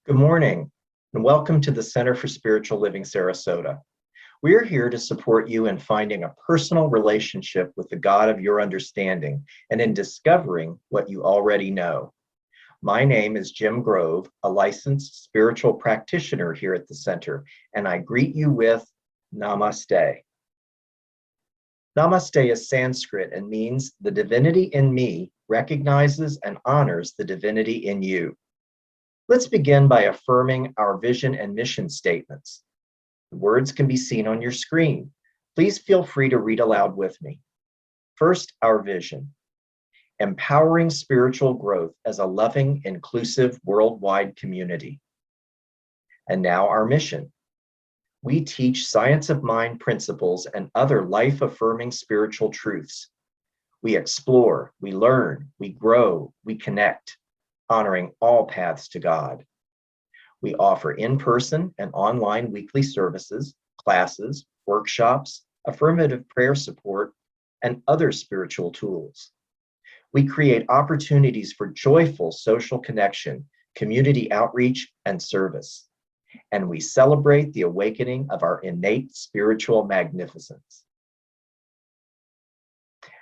Good morning, and welcome to the Center for Spiritual Living Sarasota. We are here to support you in finding a personal relationship with the God of your understanding and in discovering what you already know. My name is Jim Grove, a licensed spiritual practitioner here at the center, and I greet you with Namaste. Namaste is Sanskrit and means the divinity in me recognizes and honors the divinity in you. Let's begin by affirming our vision and mission statements. The words can be seen on your screen. Please feel free to read aloud with me. First, our vision. Empowering spiritual growth as a loving, inclusive, worldwide community. And now our mission. We teach science of mind principles and other life-affirming spiritual truths. We explore, we learn, we grow, we connect, honoring all paths to God. We offer in-person and online weekly services, classes, workshops, affirmative prayer support, and other spiritual tools. We create opportunities for joyful social connection, community outreach, and service. And we celebrate the awakening of our innate spiritual magnificence.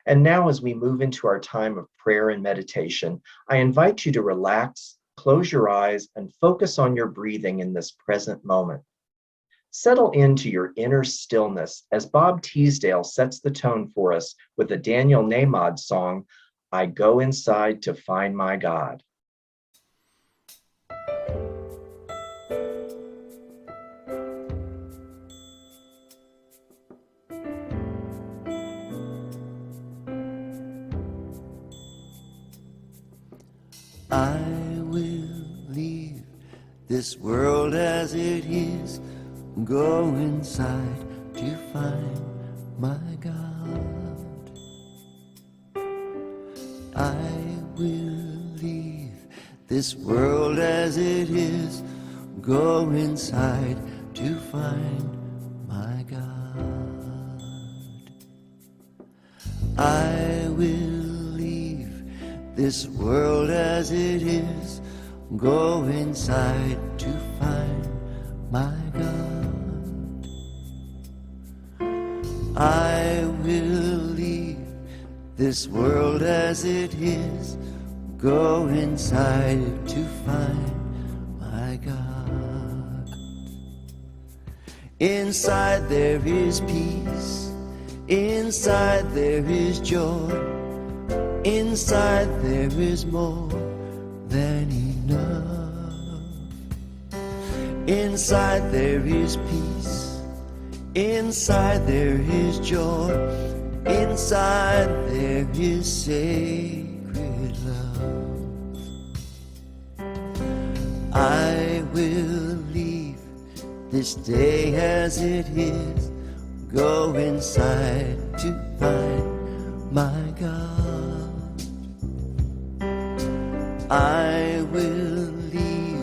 And now, as we move into our time of prayer and meditation, I invite you to relax, close your eyes, and focus on your breathing in this present moment. Settle into your inner stillness as Bob Teesdale sets the tone for us with the Daniel Nahmod song, I Go Inside to Find My God. I will leave this world as it is, go inside to find my God. I will leave this world as it is, go inside to find my God. I will this world as it is, go inside to find my God. I will leave this world as it is, go inside to find my God. Inside there is peace, inside there is joy, inside there is more than enough. Inside there is peace, inside there is joy, inside there is sacred love. I will leave this day as it is, go inside to find my God. I will leave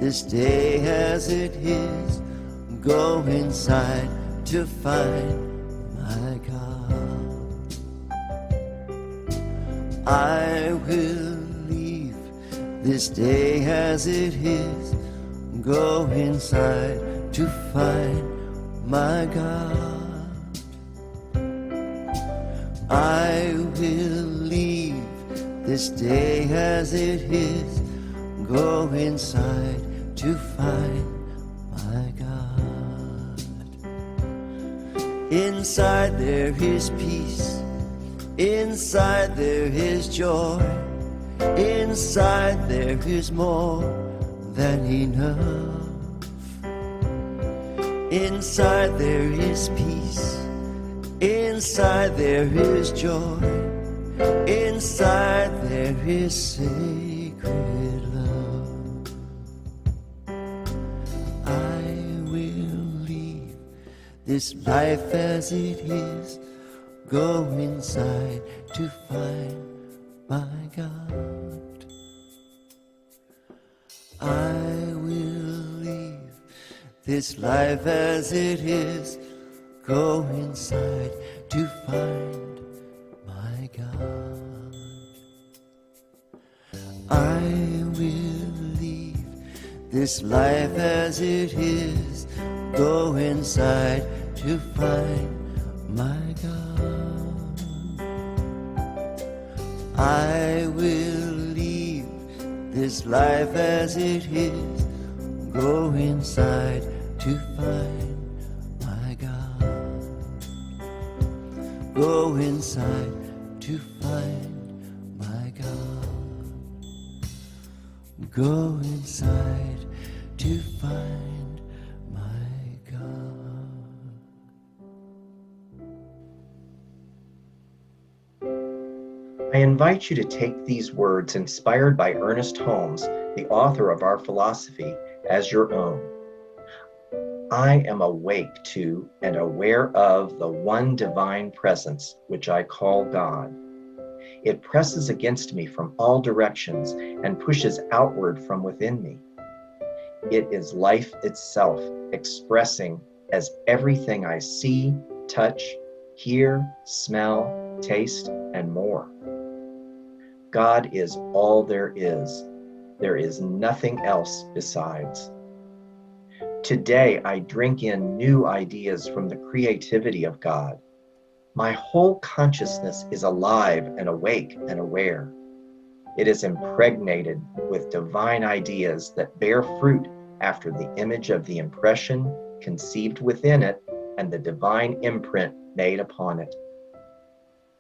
this day as it is, go inside to find my God. I will leave this day as it is, go inside to find my God. I will leave this day as it is, go inside to find my God. Inside there is peace, inside there is joy, inside there is more than enough. Inside there is peace, inside there is joy, inside there is sacred love. I will leave this life as it is, go inside to find my God. I will leave this life as it is, go inside to find my God. I will leave this life as it is, go inside to find my God. I will leave this life as it is, go inside to find my God. Go inside to find my God. Go inside to find my God. I invite you to take these words inspired by Ernest Holmes, the author of our philosophy, as your own. I am awake to and aware of the one divine presence, which I call God. It presses against me from all directions and pushes outward from within me. It is life itself, expressing as everything I see, touch, hear, smell, taste, and more. God is all there is. There is nothing else besides. Today, I drink in new ideas from the creativity of God. My whole consciousness is alive and awake and aware. It is impregnated with divine ideas that bear fruit after the image of the impression conceived within it and the divine imprint made upon it.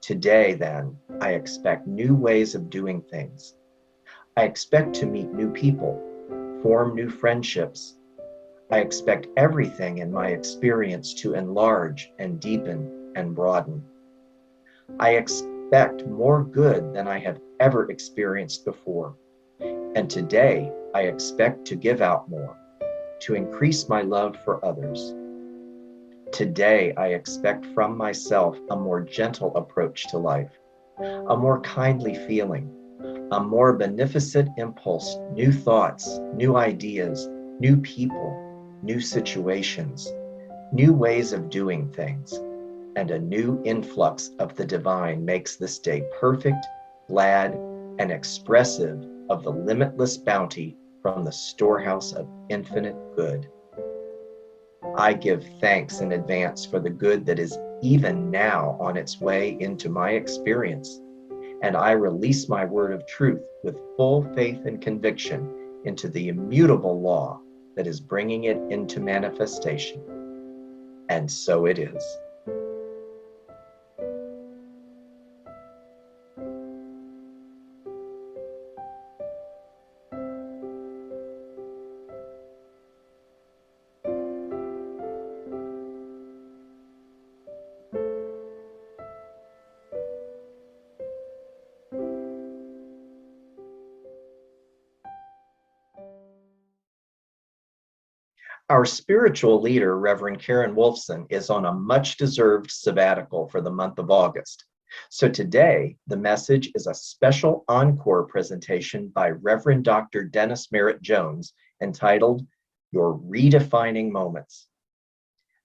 Today, then, I expect new ways of doing things. I expect to meet new people, form new friendships. I expect everything in my experience to enlarge and deepen and broaden. I expect more good than I have ever experienced before. And today, I expect to give out more, to increase my love for others. Today, I expect from myself a more gentle approach to life, a more kindly feeling, a more beneficent impulse, new thoughts, new ideas, new people, new situations, new ways of doing things, and a new influx of the divine makes this day perfect, glad, and expressive of the limitless bounty from the storehouse of infinite good. I give thanks in advance for the good that is even now on its way into my experience, and I release my word of truth with full faith and conviction into the immutable law that is bringing it into manifestation. And so it is. Our spiritual leader, Reverend Karen Wolfson, is on a much-deserved sabbatical for the month of August. So today, the message is a special encore presentation by Reverend Dr. Dennis Merritt Jones entitled, Your Redefining Moments.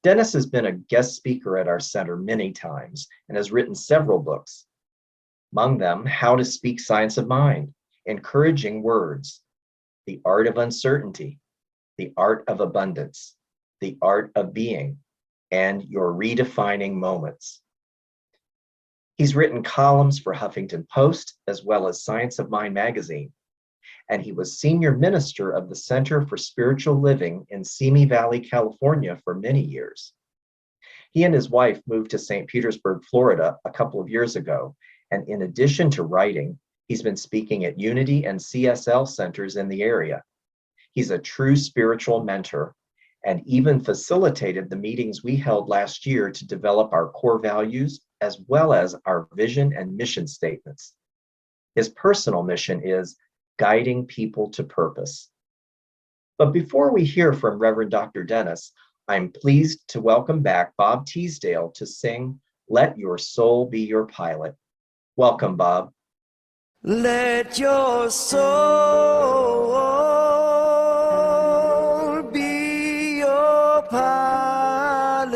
Dennis has been a guest speaker at our center many times and has written several books. Among them, How to Speak Science of Mind, Encouraging Words, The Art of Uncertainty, The Art of Abundance, The Art of Being, and Your Redefining Moments. He's written columns for Huffington Post as well as Science of Mind magazine, and he was senior minister of the Center for Spiritual Living in Simi Valley, California for many years. He and his wife moved to St. Petersburg, Florida a couple of years ago, and in addition to writing, he's been speaking at Unity and CSL centers in the area. He's a true spiritual mentor and even facilitated the meetings we held last year to develop our core values as well as our vision and mission statements. His personal mission is guiding people to purpose. But before we hear from Reverend Dr. Dennis, I'm pleased to welcome back Bob Teesdale to sing Let Your Soul Be Your Pilot. Welcome, Bob. Let your soul be your pilot.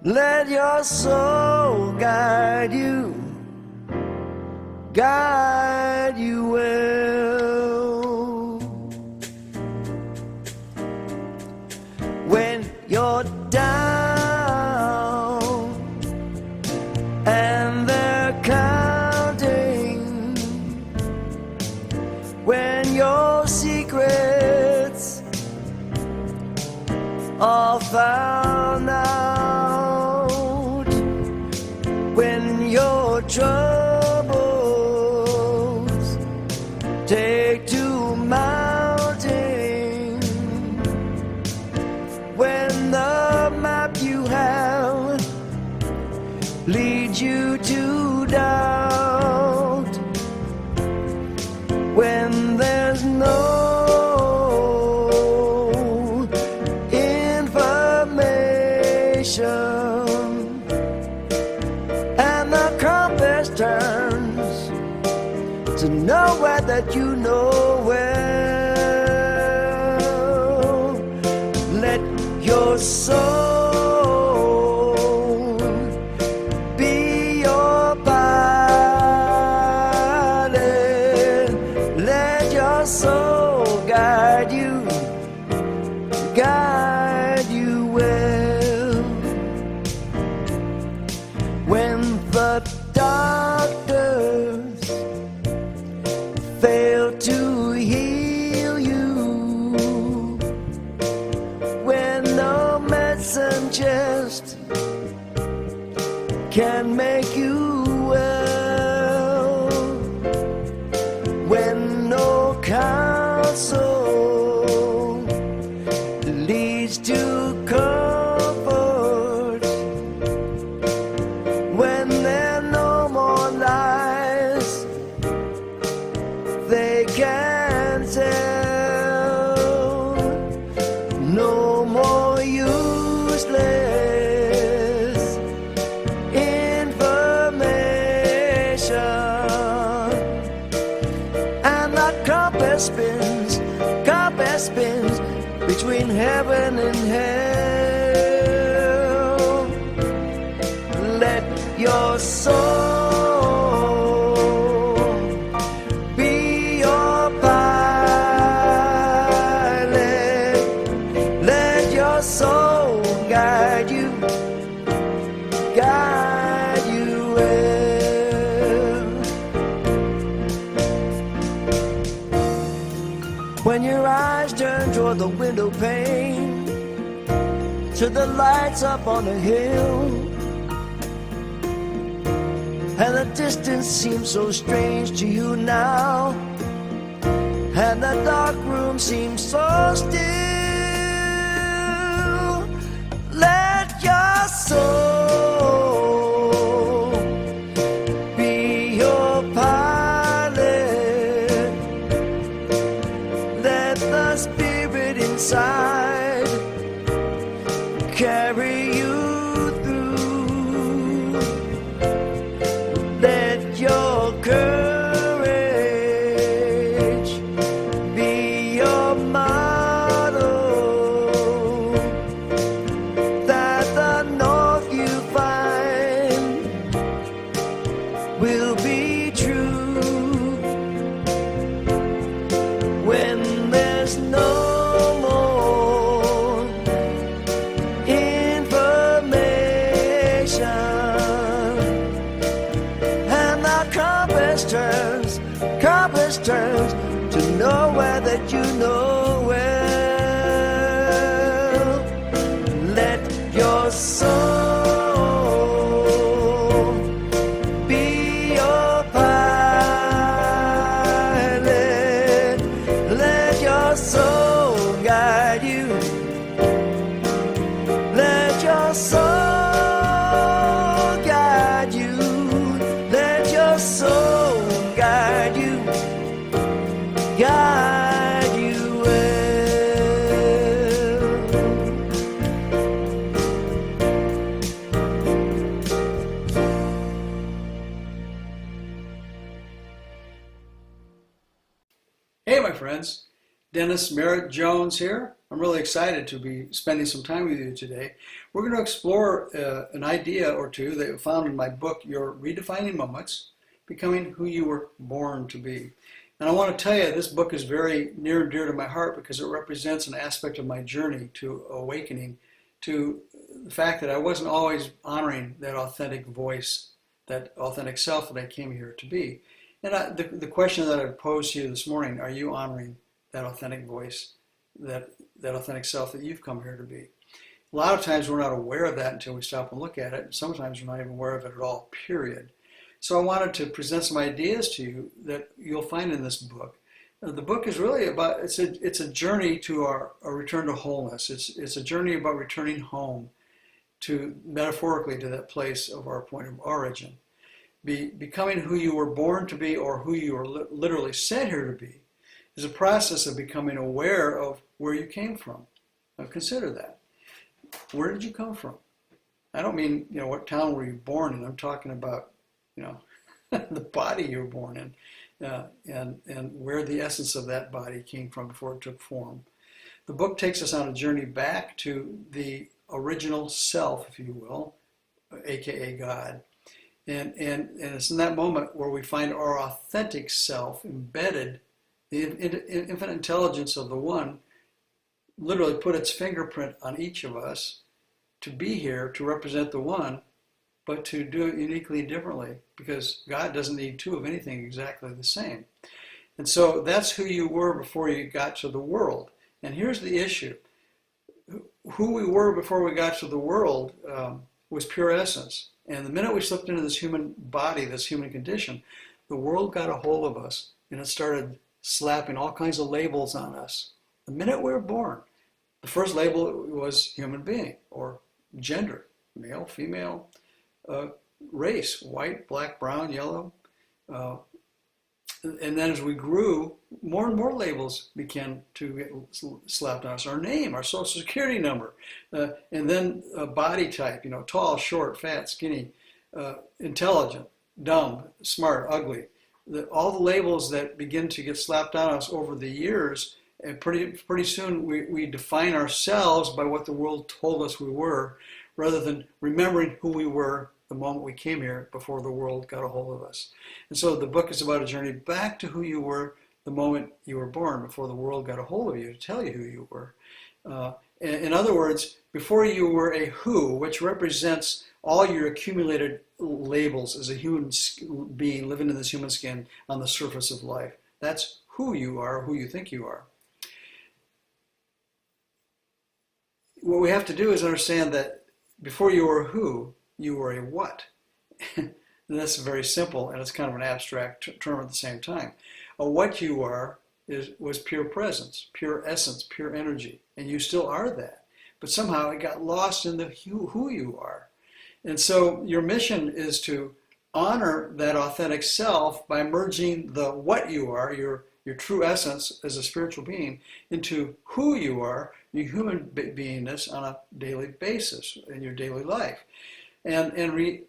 Let your soul guide you well. counting when your secrets are found out, when your troubles take to mounting, when the map you have leads you to doubt, when there's no information and the compass turns to nowhere that you know well. Let your soul be your pilot. Let your soul guide you well. When the doctors fail to heal you, when no medicine just can make you well, when no counsel leads to comfort, when there are no more lies they can tell, no more useless information, and the compass spins between heaven and hell. Let your soul be your pilot. Let your soul guide you well. When your eyes turn toward the window pane, to the lights up on the hill, and the distance seems so strange to you now, and the dark room seems so still, let your soul be your pilot. Let the spirit inside carry you through. Let your courage be your motto, that the north you find will be true. When there's no more information and the compass turns to nowhere that you know well, let your soul be your pilot. Let your soul guide you. Let your soul guide you. Let your soul guide you well. Hey, my friends. Merritt Jones here. I'm really excited to be spending some time with you today. We're going to explore an idea or two that you found in my book, Your Redefining Moments, Becoming Who You Were Born to Be. And I want to tell you, this book is very near and dear to my heart because it represents an aspect of my journey to awakening, to the fact that I wasn't always honoring that authentic voice that authentic self that I came here to be. And the question that I posed to you this morning, are you honoring that authentic voice, that authentic self that you've come here to be? A lot of times we're not aware of that until we stop and look at it. And sometimes we're not even aware of it at all, period. So I wanted to present some ideas to you that you'll find in this book. The book is really about, it's a journey to our return to wholeness. It's a journey about returning home, to metaphorically to that place of our point of origin. Becoming who you were born to be, or who you were literally sent here to be, is a process of becoming aware of where you came from. Now consider that. Where did you come from? I don't mean, what town were you born in. I'm talking about, the body you were born in, and where the essence of that body came from before it took form. The book takes us on a journey back to the original self, if you will, aka God. And it's in that moment where we find our authentic self embedded, the infinite intelligence of the One literally put its fingerprint on each of us to be here to represent the One, but to do it uniquely differently, because God doesn't need two of anything exactly the same. And so that's who you were before you got to the world. And here's the issue. Who we were before we got to the world was pure essence. And the minute we slipped into this human body, this human condition, the world got a hold of us, and it started slapping all kinds of labels on us. The minute we were born, the first label was human being, or gender, male, female, race, white, black, brown, yellow. And then as we grew, more and more labels began to get slapped on us. Our name, our social security number, and then body type, tall, short, fat, skinny, intelligent, dumb, smart, ugly. All the labels that begin to get slapped on us over the years, and pretty soon we define ourselves by what the world told us we were, rather than remembering who we were the moment we came here before the world got a hold of us. And so the book is about a journey back to who you were the moment you were born, before the world got a hold of you to tell you who you were. In other words, before you were a who, which represents all your accumulated labels as a human being living in this human skin on the surface of life. That's who you are, who you think you are. What we have to do is understand that before you were a who, you were a what. And that's very simple, and it's kind of an abstract term at the same time. A what you are was pure presence, pure essence, pure energy, and you still are that. But somehow it got lost in the who you are. And so your mission is to honor that authentic self by merging the what you are, your true essence as a spiritual being, into who you are, your human beingness on a daily basis in your daily life. And the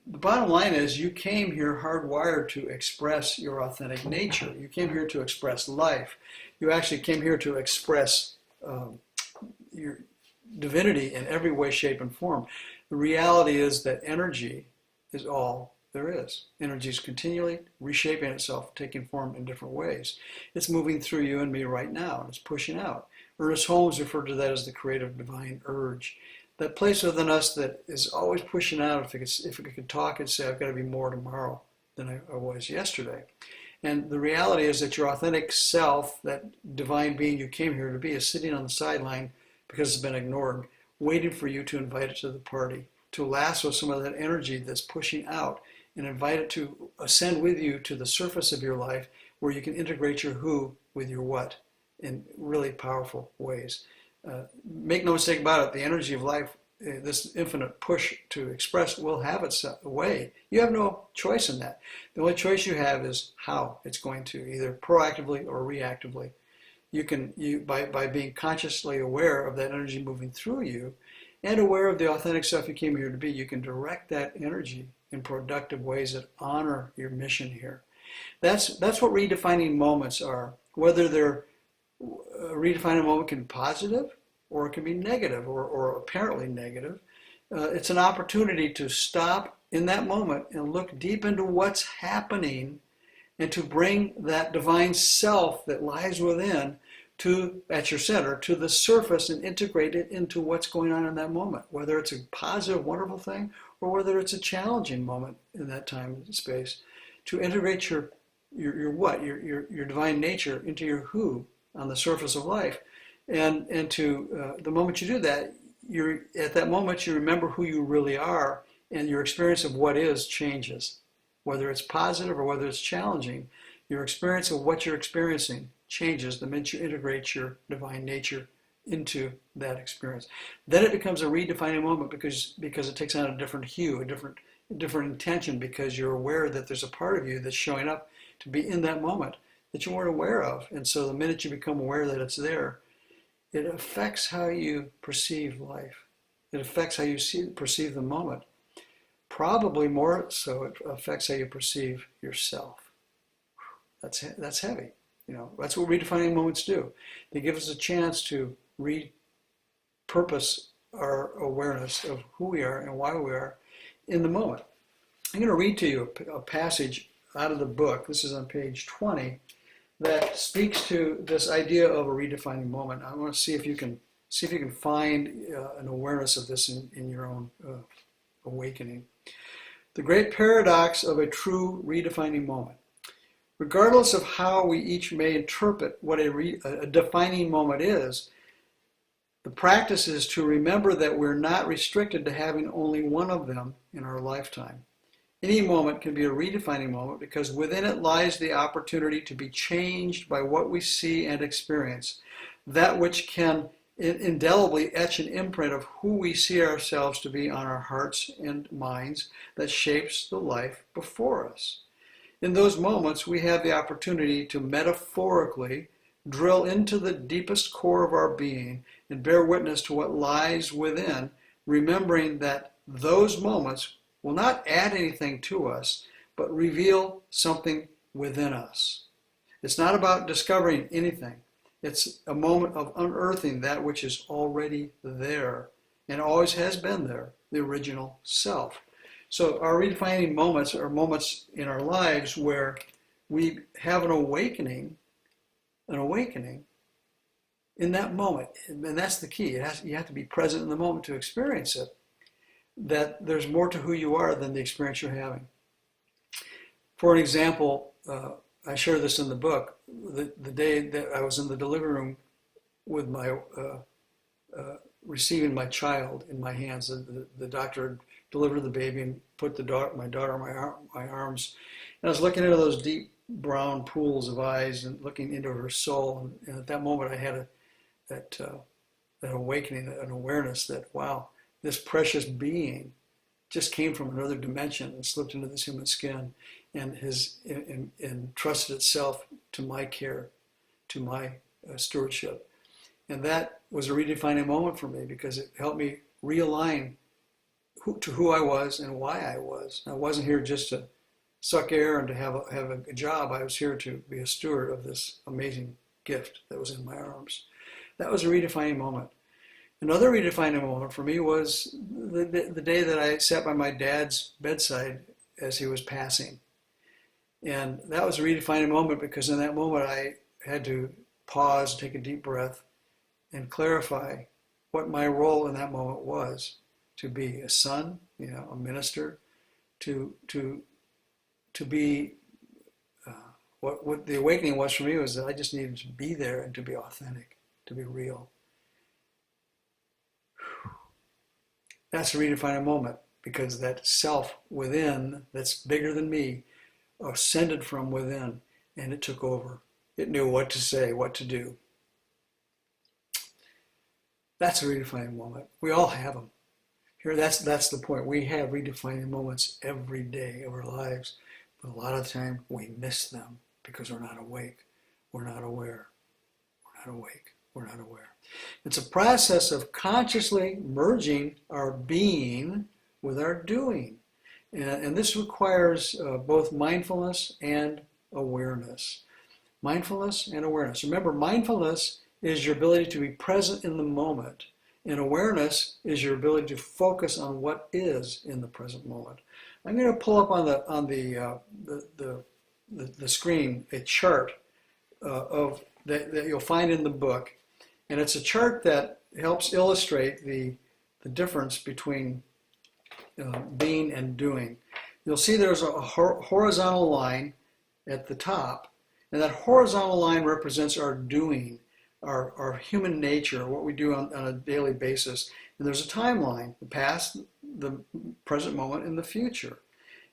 bottom line is, you came here hardwired to express your authentic nature. You came here to express life. You actually came here to express your divinity in every way, shape, and form. The reality is that energy is all there is. Energy is continually reshaping itself, taking form in different ways. It's moving through you and me right now, and it's pushing out. Ernest Holmes referred to that as the creative divine urge. That place within us that is always pushing out. If it could talk, it'd say, I've got to be more tomorrow than I was yesterday. And the reality is that your authentic self, that divine being you came here to be, is sitting on the sideline because it's been ignored, waiting for you to invite it to the party, to lasso some of that energy that's pushing out and invite it to ascend with you to the surface of your life, where you can integrate your who with your what in really powerful ways. Make no mistake about it, the energy of life, this infinite push to express, will have its way. You have no choice in that. The only choice you have is how it's going to, either proactively or reactively. By being consciously aware of that energy moving through you, and aware of the authentic self you came here to be, you can direct that energy in productive ways that honor your mission here. That's what redefining moments are. Whether they're a redefining moment can be positive, or it can be negative, or apparently negative. It's an opportunity to stop in that moment and look deep into what's happening, and to bring that divine self that lies within at your center to the surface and integrate it into what's going on in that moment, whether it's a positive, wonderful thing, or whether it's a challenging moment in that time and space, to integrate your what, your divine nature into your who on the surface of life. And to the moment you do that, you're at that moment you remember who you really are, and your experience of what is changes. Whether it's positive or whether it's challenging, your experience of what you're experiencing changes the minute you integrate your divine nature into that experience. Then it becomes a redefining moment because it takes on a different hue, a different intention, because you're aware that there's a part of you that's showing up to be in that moment that you weren't aware of. And so the minute you become aware that it's there, it affects how you perceive life. It affects how you perceive the moment. Probably more so, it affects how you perceive yourself. That's heavy. That's what redefining moments do. They give us a chance to repurpose our awareness of who we are and why we are in the moment. I'm going to read to you a passage out of the book. This is on page 20 that speaks to this idea of a redefining moment. I want to see if you can find an awareness of this in your own awakening. The great paradox of a true redefining moment. Regardless of how we each may interpret what a defining moment is, the practice is to remember that we're not restricted to having only one of them in our lifetime. Any moment can be a redefining moment because within it lies the opportunity to be changed by what we see and experience, that which can indelibly etch an imprint of who we see ourselves to be on our hearts and minds that shapes the life before us. In those moments, we have the opportunity to metaphorically drill into the deepest core of our being and bear witness to what lies within, remembering that those moments will not add anything to us, but reveal something within us. It's not about discovering anything. It's a moment of unearthing that which is already there and always has been there, the original self. So our redefining moments are moments in our lives where we have an awakening in that moment. And that's the key. You have to be present in the moment to experience it, that there's more to who you are than the experience you're having. For an example, I share this in the book, the day that I was in the delivery room with my, receiving my child in my hands. The doctor delivered the baby and put my daughter in my arms. And I was looking into those deep brown pools of eyes and looking into her soul. And at that moment I had that awakening, an awareness that, wow, this precious being just came from another dimension and slipped into this human skin and entrusted itself to my care, to my stewardship. And that was a redefining moment for me because it helped me realign to who I was and why I was. I wasn't here just to suck air and to have a job. I was here to be a steward of this amazing gift that was in my arms. That was a redefining moment. Another redefining moment for me was the day that I sat by my dad's bedside as he was passing. And that was a redefining moment because in that moment I had to pause, take a deep breath, and clarify what my role in that moment was. To be a son, a minister, to be, what the awakening was for me was that I just needed to be there and to be authentic, to be real. That's a redefining moment because that self within that's bigger than me ascended from within and it took over. It knew what to say, what to do. That's a redefining moment. We all have them. Here, that's the point. We have redefining moments every day of our lives, but a lot of the time we miss them because we're not awake. We're not aware. We're not awake. We're not aware. It's a process of consciously merging our being with our doing. And this requires both mindfulness and awareness. Mindfulness and awareness. Remember, mindfulness is your ability to be present in the moment. And awareness is your ability to focus on what is in the present moment. I'm going to pull up on the screen a chart of that you'll find in the book, and it's a chart that helps illustrate the difference between being and doing. You'll see there's a horizontal line at the top, and that horizontal line represents our doing, our human nature, what we do on a daily basis. And there's a timeline, the past, the present moment, and the future.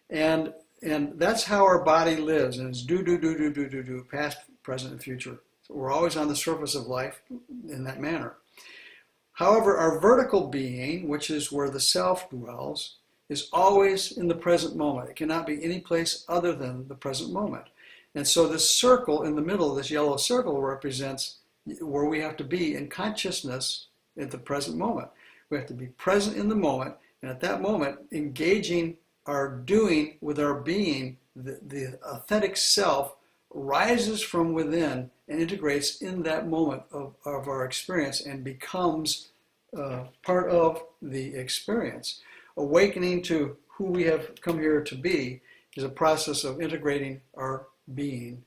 And that's how our body lives, and it's do, past, present, and future. So we're always on the surface of life in that manner. However, our vertical being, which is where the self dwells, is always in the present moment. It cannot be any place other than the present moment. And so this circle in the middle, this yellow circle, represents where we have to be in consciousness at the present moment. We have to be present in the moment, and at that moment, engaging our doing with our being, the authentic self rises from within and integrates in that moment of our experience and becomes part of the experience. Awakening to who we have come here to be is a process of integrating our being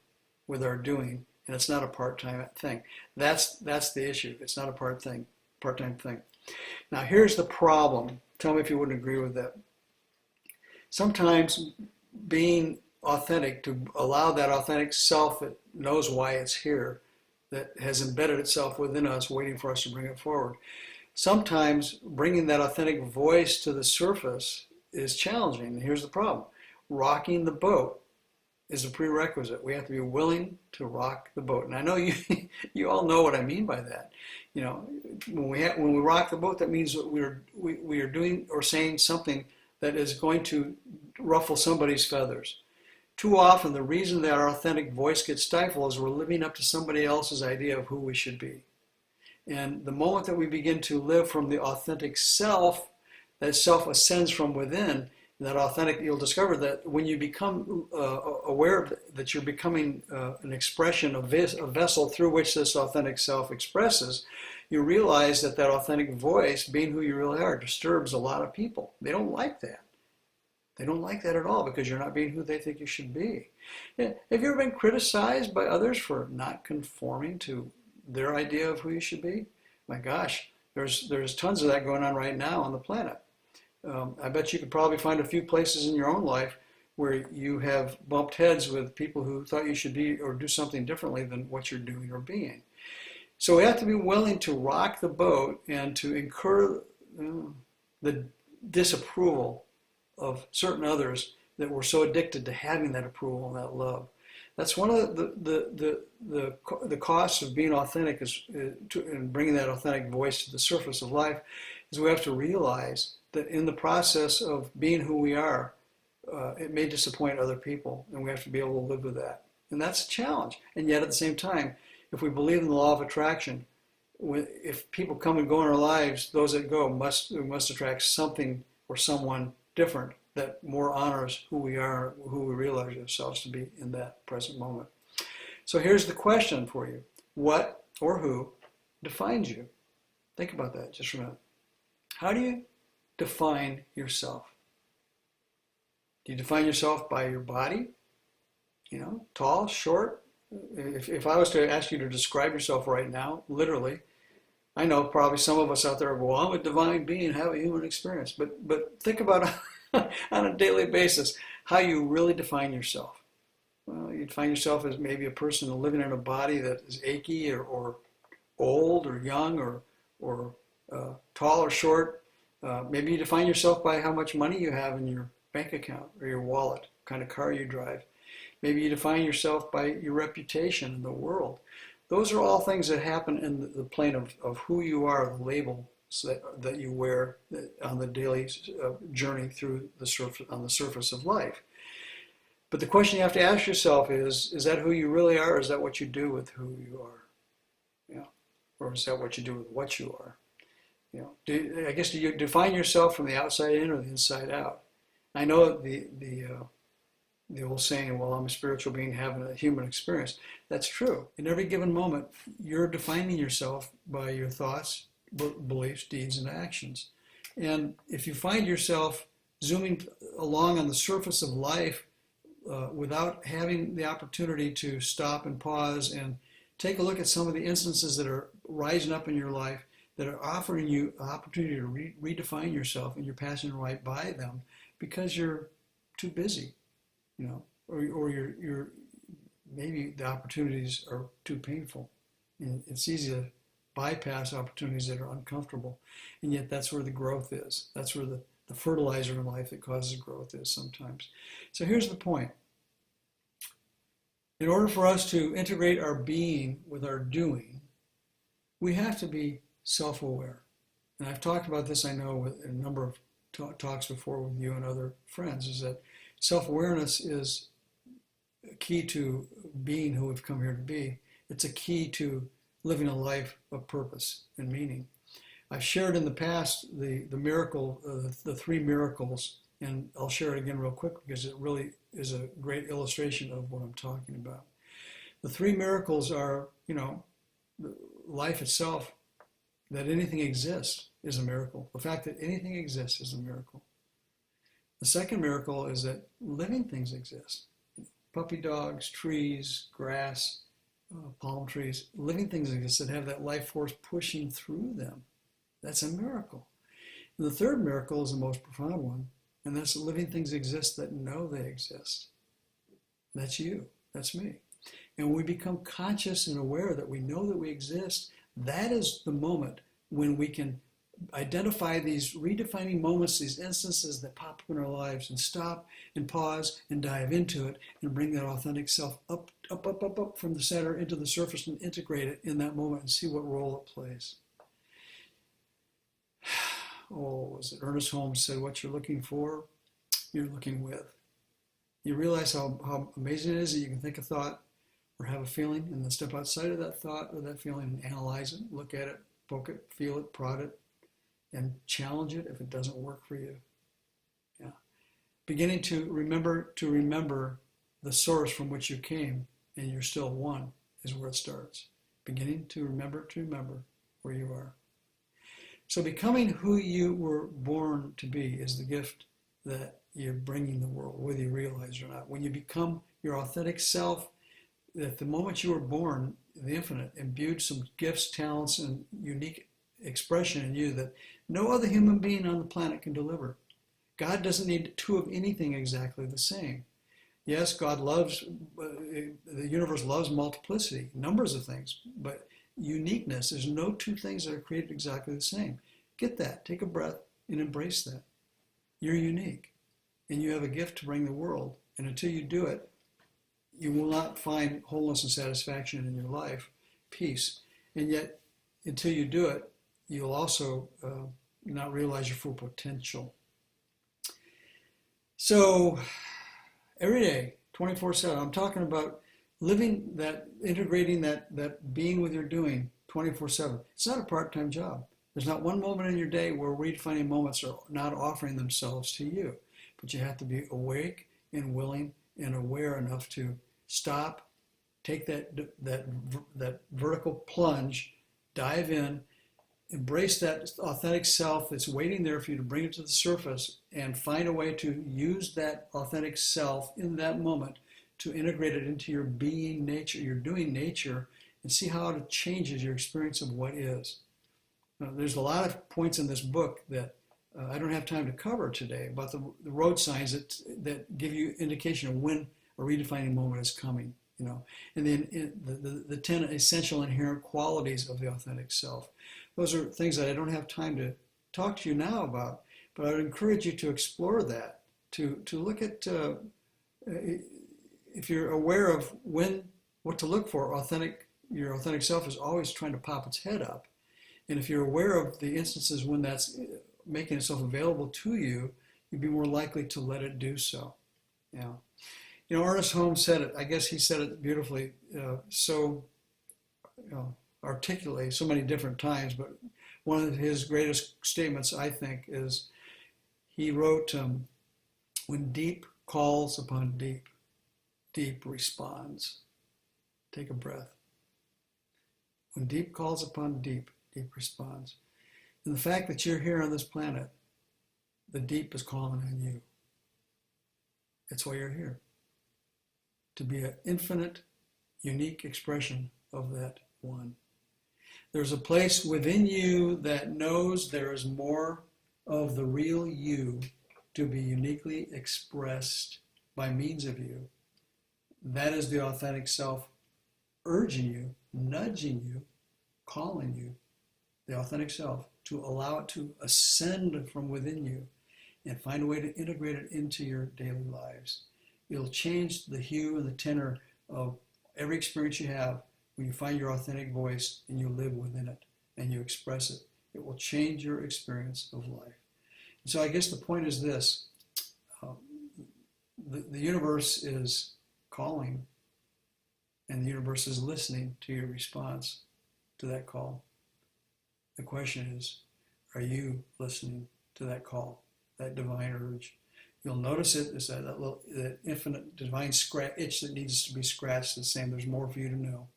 with our doing, and it's not a part-time thing. That's the issue. It's not a part-time thing. Now here's the problem. Tell me if you wouldn't agree with that. Sometimes being authentic, to allow that authentic self that knows why it's here, that has embedded itself within us, waiting for us to bring it forward. Sometimes bringing that authentic voice to the surface is challenging. And here's the problem. Rocking the boat is a prerequisite. We have to be willing to rock the boat. And I know you all know what I mean by that. You know, when we rock the boat, that means that we are doing or saying something that is going to ruffle somebody's feathers. Too often, the reason that our authentic voice gets stifled is we're living up to somebody else's idea of who we should be. And the moment that we begin to live from the authentic self, that self ascends from within, that authentic, you'll discover that when you become aware that you're becoming an expression, a vessel through which this authentic self expresses, you realize that that authentic voice, being who you really are, disturbs a lot of people. They don't like that. They don't like that at all because you're not being who they think you should be. Have you ever been criticized by others for not conforming to their idea of who you should be? My gosh, there's tons of that going on right now on the planet. I bet you could probably find a few places in your own life where you have bumped heads with people who thought you should be or do something differently than what you're doing or being. So we have to be willing to rock the boat and to incur the disapproval of certain others that we're so addicted to having that approval and that love. That's one of the costs of being authentic and bringing that authentic voice to the surface of life, is we have to realize that in the process of being who we are, it may disappoint other people, and we have to be able to live with that. And that's a challenge. And yet at the same time, if we believe in the law of attraction, if people come and go in our lives, those that go must attract something or someone different that more honors who we are, who we realize ourselves to be in that present moment. So here's the question for you. What or who defines you? Think about that just for a minute. How do you define yourself? Do you define yourself by your body? You know, tall, short? If I was to ask you to describe yourself right now, literally, I know probably some of us out there go, well, I'm a divine being, have a human experience. But think about on a daily basis how you really define yourself. Well, you define yourself as maybe a person living in a body that is achy or old or young or tall or short. Maybe you define yourself by how much money you have in your bank account or your wallet, what kind of car you drive. Maybe you define yourself by your reputation in the world. Those are all things that happen in the plane of who you are, the label that you wear on the daily journey through the surface, on the surface of life. But the question you have to ask yourself is that who you really are, or is that what you do with who you are? Yeah. Or is that what you do with what you are? You know, do you define yourself from the outside in or the inside out? I know the old saying, well, I'm a spiritual being having a human experience. That's true. In every given moment, you're defining yourself by your thoughts, beliefs, deeds, and actions. And if you find yourself zooming along on the surface of life without having the opportunity to stop and pause and take a look at some of the instances that are rising up in your life that are offering you an opportunity to redefine yourself, and you're passing right by them because you're too busy, or you're maybe the opportunities are too painful. And it's easy to bypass opportunities that are uncomfortable, and yet that's where the growth is. That's where the fertilizer in life that causes growth is sometimes. So here's the point. In order for us to integrate our being with our doing, we have to be self-aware. And I've talked about this, I know, with a number of talks before with you and other friends, is that self-awareness is a key to being who we've come here to be. It's a key to living a life of purpose and meaning. I've shared in the past the miracle, the three miracles, and I'll share it again real quick because it really is a great illustration of what I'm talking about. The three miracles are, life itself, that anything exists is a miracle. The fact that anything exists is a miracle. The second miracle is that living things exist. Puppy dogs, trees, grass, palm trees, living things exist that have that life force pushing through them. That's a miracle. And the third miracle is the most profound one, and that's that living things exist that know they exist. That's you. That's me. And when we become conscious and aware that we know that we exist, that is the moment when we can identify these redefining moments, these instances that pop up in our lives, and stop and pause and dive into it and bring that authentic self up from the center into the surface and integrate it in that moment and see what role it plays. Oh, was it Ernest Holmes said, what you're looking for, you're looking with. You realize how amazing it is that you can think a thought or have a feeling and then step outside of that thought or that feeling and analyze it, look at it, poke it, feel it, prod it, and challenge it if it doesn't work for you. Yeah. Beginning to remember the source from which you came and you're still one is where it starts. Beginning to remember where you are. So becoming who you were born to be is the gift that you're bringing the world, whether you realize it or not. When you become your authentic self, at the moment you were born, the infinite imbued some gifts, talents, and unique expression in you that no other human being on the planet can deliver. God doesn't need two of anything exactly the same. Yes, God loves, the universe loves multiplicity, numbers of things, but uniqueness, there's no two things that are created exactly the same. Get that, take a breath, and embrace that. You're unique, and you have a gift to bring the world, and until you do it, you will not find wholeness and satisfaction in your life, peace, and yet, until you do it, you'll also not realize your full potential. So, every day, 24/7, I'm talking about living that, integrating that being with your doing 24/7. It's not a part-time job. There's not one moment in your day where redefining moments are not offering themselves to you. But you have to be awake and willing and aware enough to stop, take that vertical plunge, dive in, embrace that authentic self that's waiting there for you to bring it to the surface, and find a way to use that authentic self in that moment to integrate it into your being nature, your doing nature, and see how it changes your experience of what is. Now, there's a lot of points in this book that I don't have time to cover today about the road signs that give you indication of when a redefining moment is coming, and then the 10 essential inherent qualities of the authentic self. Those are things that I don't have time to talk to you now about, but I would encourage you to explore that, to look at, if you're aware of what to look for, your authentic self is always trying to pop its head up. And if you're aware of the instances when that's making itself available to you, you'd be more likely to let it do so. Yeah. Ernest Holmes said it, I guess he said it beautifully, articulately so many different times, but one of his greatest statements, I think, is he wrote, when deep calls upon deep, deep responds. Take a breath. When deep calls upon deep, deep responds. And the fact that you're here on this planet, the deep is calling on you. That's why you're here. To be an infinite, unique expression of that one. There's a place within you that knows there is more of the real you to be uniquely expressed by means of you. That is the authentic self urging you, nudging you, calling you, the authentic self, to allow it to ascend from within you and find a way to integrate it into your daily lives. It'll change the hue and the tenor of every experience you have when you find your authentic voice and you live within it and you express it. It will change your experience of life. So I guess the point is this. The universe is calling, and the universe is listening to your response to that call. The question is, are you listening to that call, that divine urge? You'll notice it. It's that infinite divine itch that needs to be scratched. It's saying there's more for you to know,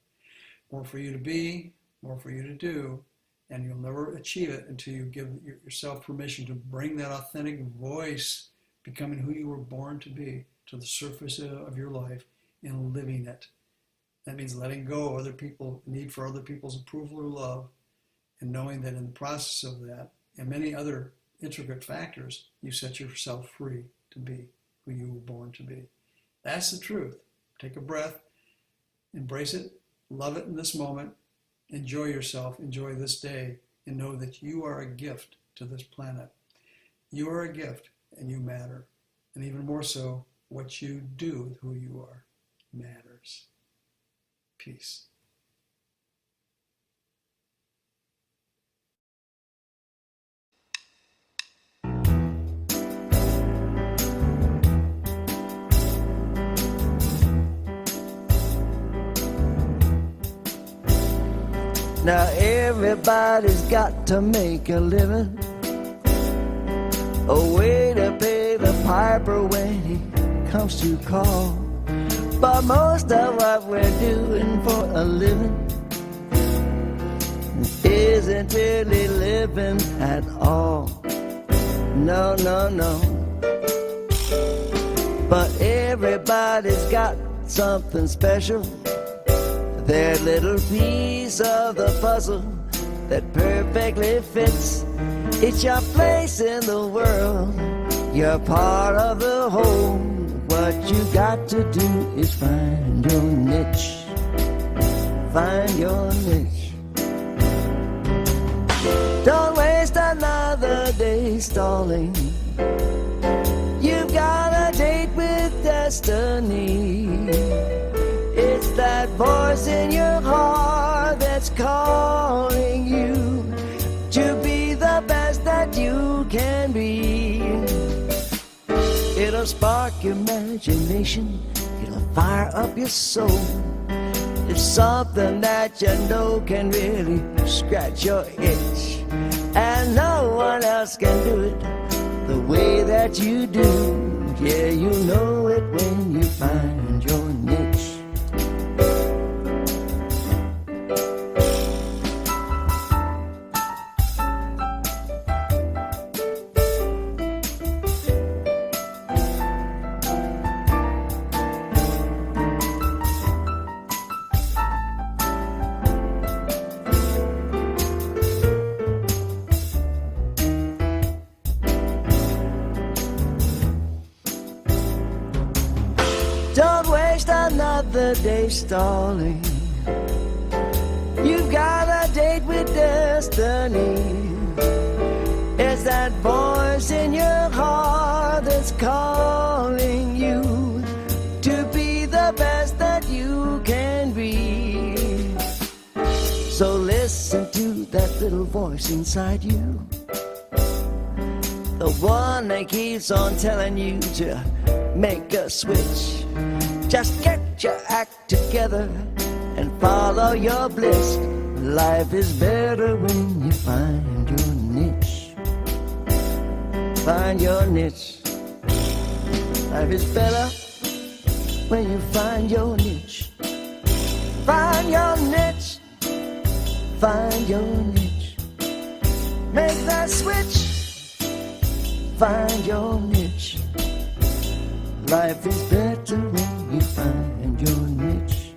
more for you to be, more for you to do, and you'll never achieve it until you give yourself permission to bring that authentic voice, becoming who you were born to be, to the surface of your life and living it. That means letting go of other people, need for other people's approval or love, and knowing that in the process of that and many other intricate factors, you set yourself free to be who you were born to be. That's the truth. Take a breath, embrace it, love it in this moment, enjoy yourself, enjoy this day, and know that you are a gift to this planet. You are a gift and you matter. And even more so, what you do with who you are matters. Peace. Now everybody's got to make a living, a way to pay the piper when he comes to call. But most of what we're doing for a living isn't really living at all. No, no, no. But everybody's got something special, their little piece of the puzzle that perfectly fits. It's your place in the world, you're part of the whole. What you got to do is find your niche. Find your niche. Don't waste another day stalling. You've got a date with destiny. It's that voice in your heart that's calling you to be the best that you can be. It'll spark your imagination, it'll fire up your soul. It's something that you know can really scratch your itch, and no one else can do it the way that you do. Yeah, you know it when you find your niche. Don't waste another day stalling. You've got a date with destiny. It's that voice in your heart that's calling you to be the best that you can be. So listen to that little voice inside you, the one that keeps on telling you to make a switch. Just get your act together and follow your bliss. Life is better when you find your niche. Find your niche. Life is better when you find your niche. Find your niche. Find your niche. Make that switch. Find your niche. Life is better when you find your niche.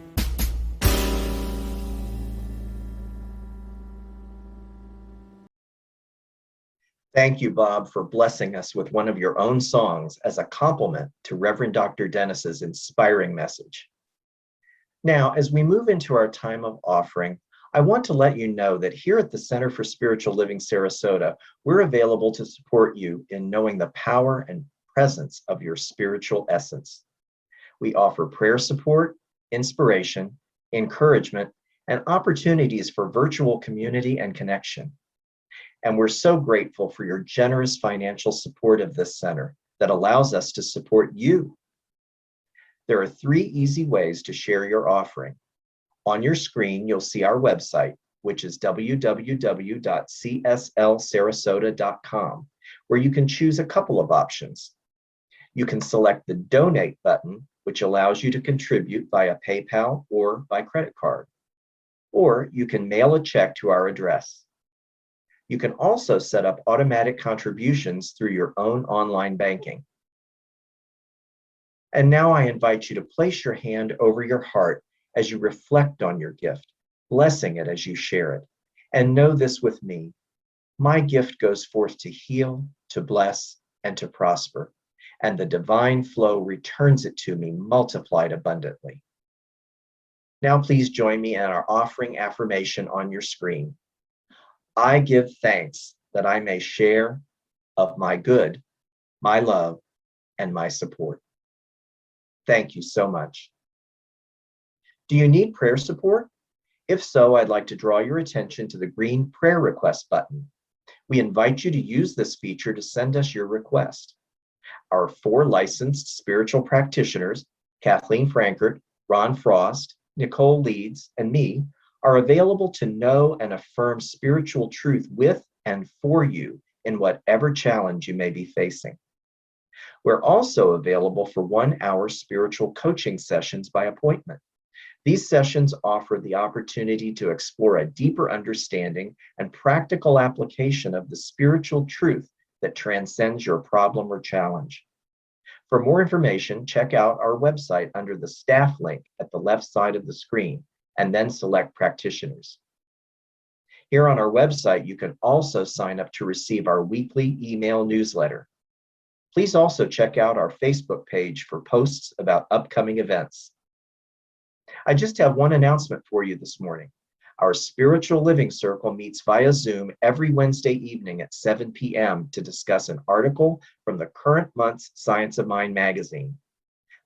Thank you, Bob, for blessing us with one of your own songs as a compliment to Reverend Dr. Dennis's inspiring message. Now, as we move into our time of offering, I want to let you know that here at the Center for Spiritual Living Sarasota, we're available to support you in knowing the power and presence of your spiritual essence. We offer prayer support, inspiration, encouragement, and opportunities for virtual community and connection. And we're so grateful for your generous financial support of this center that allows us to support you. There are 3 easy ways to share your offering. On your screen, you'll see our website, which is www.cslsarasota.com, where you can choose a couple of options. You can select the Donate button, which allows you to contribute via PayPal or by credit card. Or you can mail a check to our address. You can also set up automatic contributions through your own online banking. And now I invite you to place your hand over your heart as you reflect on your gift, blessing it as you share it. And know this with me: my gift goes forth to heal, to bless, and to prosper, and the divine flow returns it to me multiplied abundantly. Now please join me in our offering affirmation on your screen. I give thanks that I may share of my good, my love, and my support. Thank you so much. Do you need prayer support? If so, I'd like to draw your attention to the green prayer request button. We invite you to use this feature to send us your request. Our 4 licensed spiritual practitioners, Kathleen Frankert, Ron Frost, Nicole Leeds, and me, are available to know and affirm spiritual truth with and for you in whatever challenge you may be facing. We're also available for 1-hour spiritual coaching sessions by appointment. These sessions offer the opportunity to explore a deeper understanding and practical application of the spiritual truth that transcends your problem or challenge. For more information, check out our website under the staff link at the left side of the screen, and then select practitioners. Here on our website, you can also sign up to receive our weekly email newsletter. Please also check out our Facebook page for posts about upcoming events. I just have one announcement for you this morning. Our Spiritual Living Circle meets via Zoom every Wednesday evening at 7 p.m. to discuss an article from the current month's Science of Mind magazine.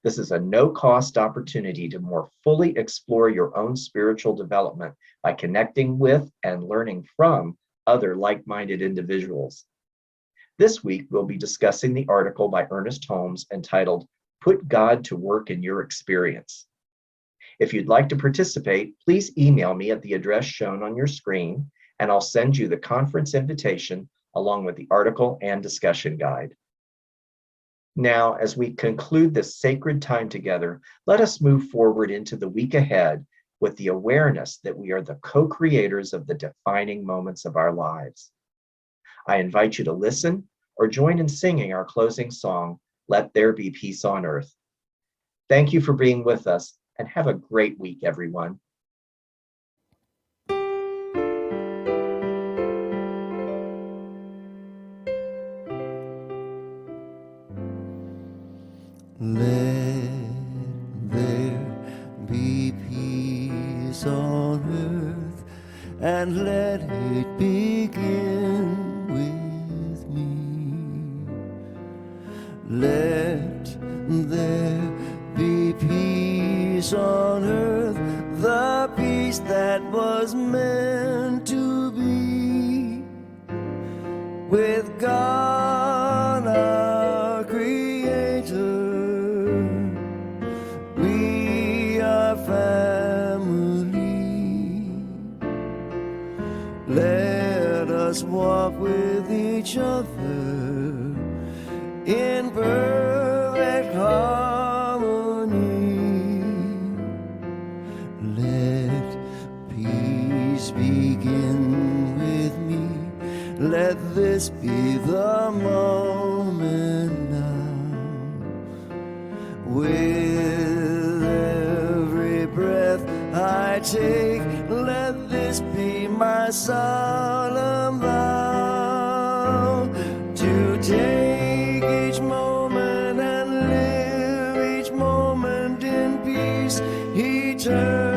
This is a no-cost opportunity to more fully explore your own spiritual development by connecting with and learning from other like-minded individuals. This week, we'll be discussing the article by Ernest Holmes entitled, "Put God to Work in Your Experience." If you'd like to participate, please email me at the address shown on your screen, and I'll send you the conference invitation along with the article and discussion guide. Now, as we conclude this sacred time together, let us move forward into the week ahead with the awareness that we are the co-creators of the defining moments of our lives. I invite you to listen or join in singing our closing song, "Let There Be Peace on Earth." Thank you for being with us, and have a great week, everyone. Let there be peace on earth, and let it begin with me. Let there be peace on earth, the peace that was meant to be with God our Creator. We are family. Let us walk with each other in perfect harmony. Let peace begin with me. Let this be the moment now. With every breath I take, let this be my solemn vow. eternity.